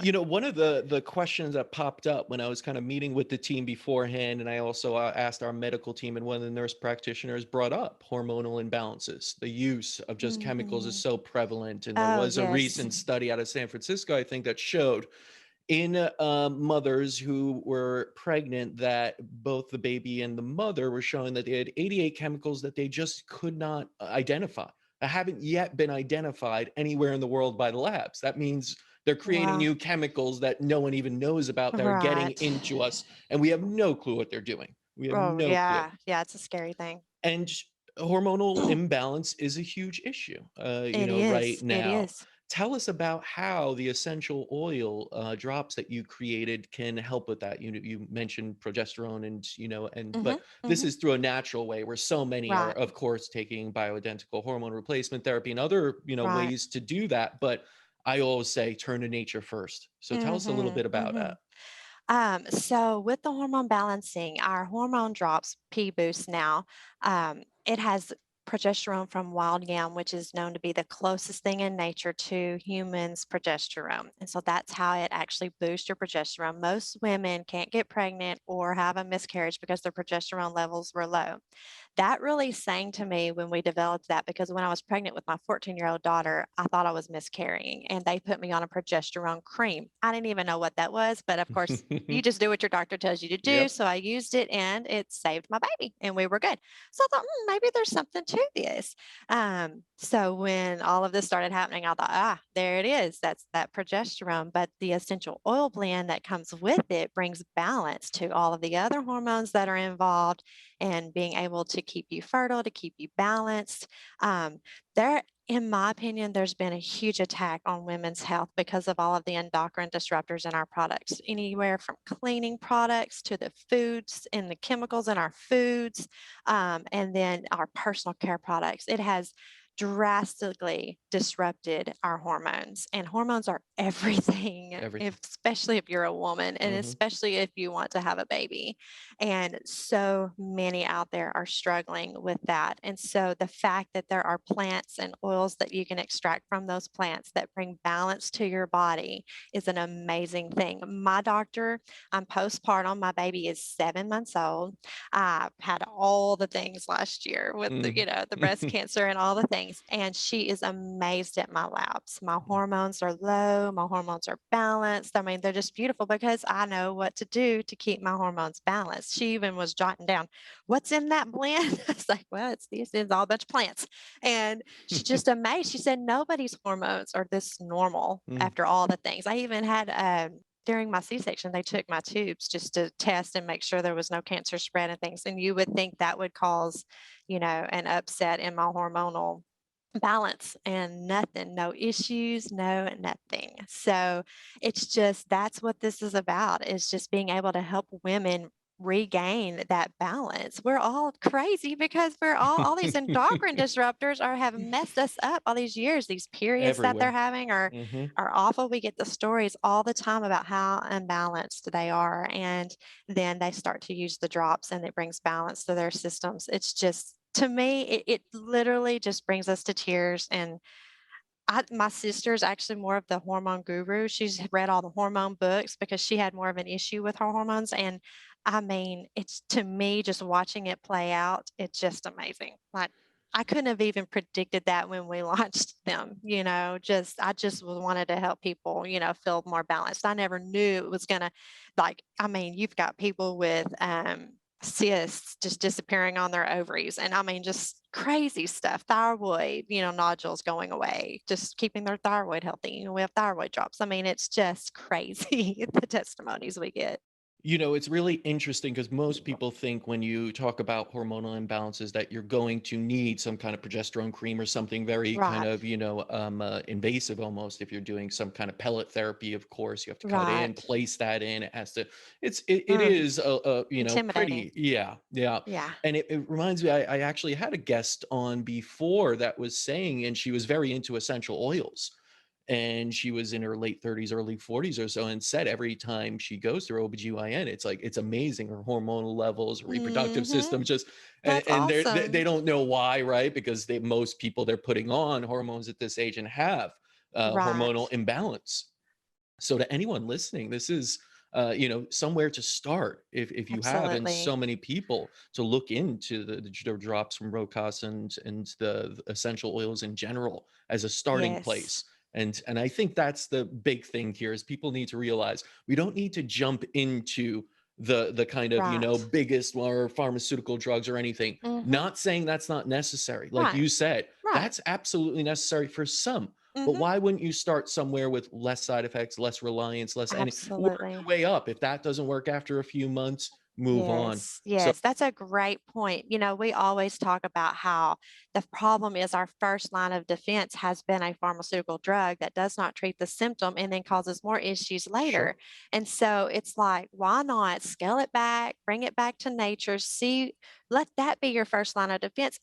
One of the questions that popped up when I was kind of meeting with the team beforehand, and I also asked our medical team, and one of the nurse practitioners brought up hormonal imbalances. The use of just chemicals is Mhm. so prevalent, and there Oh, was a yes. recent study out of San Francisco, I think, that showed in mothers who were pregnant that both the baby and the mother were showing that they had 88 chemicals that they just could not identify. That haven't yet been identified anywhere in the world by the labs. That means they're creating Wow. new chemicals that no one even knows about that are getting Right. into us, and we have no clue what they're doing. We have Oh, no clue. yeah. Yeah, it's a scary thing. And hormonal imbalance is a huge issue, It right is. It now. is. Tell us about how the essential oil drops that you created can help with that. You mentioned progesterone, Mhm. but this Mhm. is through a natural way where so many are, Right. of course, taking bioidentical hormone replacement therapy and other, Right. ways to do that. But I always say turn to nature first. So tell us a little Mhm. bit about Mhm. that. So with the hormone balancing, our hormone drops P boost now. It has progesterone from wild yam, which is known to be the closest thing in nature to humans' progesterone. And so that's how it actually boosts your progesterone. Most women can't get pregnant or have a miscarriage because their progesterone levels were low. That really sang to me when we developed that because when I was pregnant with my 14-year-old daughter, I thought I was miscarrying and they put me on a progesterone cream. I didn't even know what that was, but of course, you just do what your doctor tells you to do. Yep. So I used it and it saved my baby and we were good. So I thought, maybe there's something to this. So when all of this started happening, I thought, there it is. That's that progesterone. But the essential oil blend that comes with it brings balance to all of the other hormones that are involved and being able to keep you fertile, to keep you balanced. There, in my opinion, there's been a huge attack on women's health because of all of the endocrine disruptors in our products, anywhere from cleaning products to the foods and the chemicals in our foods, and then our personal care products. It has drastically disrupted our hormones, and hormones are everything, Everything. especially if you're a woman and Hmm. especially if you want to have a baby. And so many out there are struggling with that. And so the fact that there are plants and oils that you can extract from those plants that bring balance to your body is an amazing thing. My doctor, I'm postpartum, my baby is 7 months old. I had all the things last year with the breast cancer and all the things. And she is amazed at my labs. My hormones are low, my hormones are balanced. I mean, they're just beautiful because I know what to do to keep my hormones balanced. She even was jotting down, what's in that blend? I was like, well, it's all a bunch of plants. And she just amazed. She said, nobody's hormones are this normal after all the things. I even had during my C-section, they took my tubes just to test and make sure there was no cancer spread and things. And you would think that would cause, an upset in my hormonal balance and nothing, no issues, no nothing. So it's just that's what this is about is just being able to help women regain that balance. We're all crazy because we're all these endocrine disruptors are have messed us up all these years. These periods that they're Everywhere. having Hmm. are awful. We get the stories all the time about how unbalanced they are. And then they start to use the drops and it brings balance to their systems. It's just to me, it literally just brings us to tears. And my sister's actually more of the hormone guru. She's read all the hormone books because she had more of an issue with her hormones. And I mean, it's to me just watching it play out, it's just amazing. Like I couldn't have even predicted that when we launched them, just I just wanted to help people, feel more balanced. I never knew it was gonna I mean, you've got people with cysts just disappearing on their ovaries. And I mean, just crazy stuff. Thyroid, nodules going away, just keeping their thyroid healthy. We have thyroid drops. I mean, it's just crazy the testimonies we get. It's really interesting because most people think when you talk about hormonal imbalances that you're going to need some kind of progesterone cream or something very kind Right, of, invasive almost. If you're doing some kind of pellet therapy, of course, you have to cut in, right. place that in. It has to, it Mm, is, intimidating. pretty, yeah, yeah. Yeah. And it reminds me, I actually had a guest on before that was saying, and she was very into essential oils, and she was in her late 30s, early 40s or so, and said every time she goes through OBGYN, it's like it's amazing, her hormonal levels, her reproductive Hmm. system just, That's and they awesome. don't know why, right? Because most people they're putting on hormones at this age and have hormonal Right. imbalance. So to anyone listening, this is somewhere to start if you haven't. Absolutely. So many people to look into the drops from Rowe Casa and the essential oils in general as a starting Yes. place. And I think that's the big thing here is people need to realize we don't need to jump into the kind of Right. biggest or pharmaceutical drugs or anything. Mhm. Not saying that's not necessary. Like Right. you said, Right. that's absolutely necessary for some, but Mhm. why wouldn't you start somewhere with less side effects, less reliance, less any work your Absolutely. way up? If that doesn't work after a few months, move on. Yes, So yes, that's a great point. We always talk about how the problem is our first line of defense has been a pharmaceutical drug that does not treat the symptom and then causes more issues later. sure. And so it's like, why not scale it back, bring it back to nature, see, let that be your first line of defense.